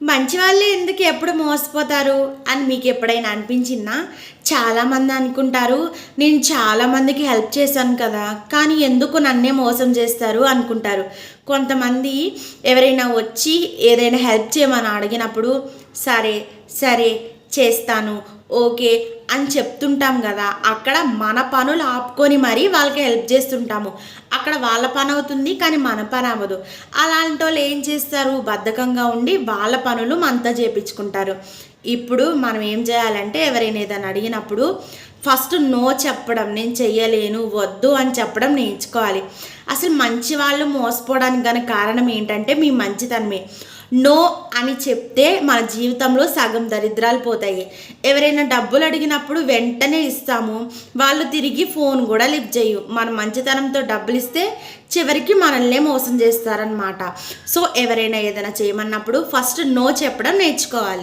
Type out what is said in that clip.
మంచి వాళ్ళే ఎందుకు ఎప్పుడు మోసపోతారు అని మీకు ఎప్పుడైనా అనిపించిందా? చాలామంది అనుకుంటారు, నేను చాలామందికి హెల్ప్ చేశాను కదా, కానీ ఎందుకు నన్నే మోసం చేస్తారు అనుకుంటారు. కొంతమంది ఎవరైనా వచ్చి ఏదైనా హెల్ప్ చేయమని అడిగినప్పుడు సరే, సరే చేస్తాను, ఓకే అని చెప్తుంటాం కదా, అక్కడ మన పనులు ఆపుకొని మరీ వాళ్ళకి హెల్ప్ చేస్తుంటాము. అక్కడ వాళ్ళ పని అవుతుంది కానీ మన పని అవ్వదు. అలాంటి వాళ్ళు ఏం చేస్తారు, బద్ధకంగా ఉండి వాళ్ళ పనులు మనతో చేపించుకుంటారు. ఇప్పుడు మనం ఏం చేయాలంటే ఎవరైనా ఏదైనా అడిగినప్పుడు ఫస్ట్ నో చెప్పడం, నేను చెయ్యలేను, వద్దు అని చెప్పడం నేర్చుకోవాలి. అసలు మంచి వాళ్ళు మోసపోవడానికి గల కారణం ఏంటంటే మీ మంచితనమే. నో అని చెప్తే మన జీవితంలో సగం దరిద్రాలు పోతాయి. ఎవరైనా డబ్బులు అడిగినప్పుడు వెంటనే ఇస్తాము, వాళ్ళు తిరిగి ఫోన్ కూడా లిఫ్ట్ చేయు. మన మంచితనంతో డబ్బులు ఇస్తే చివరికి మనల్నే మోసం చేస్తారనమాట. సో ఎవరైనా ఏదైనా చేయమన్నప్పుడు ఫస్ట్ నో చెప్పడం నేర్చుకోవాలి.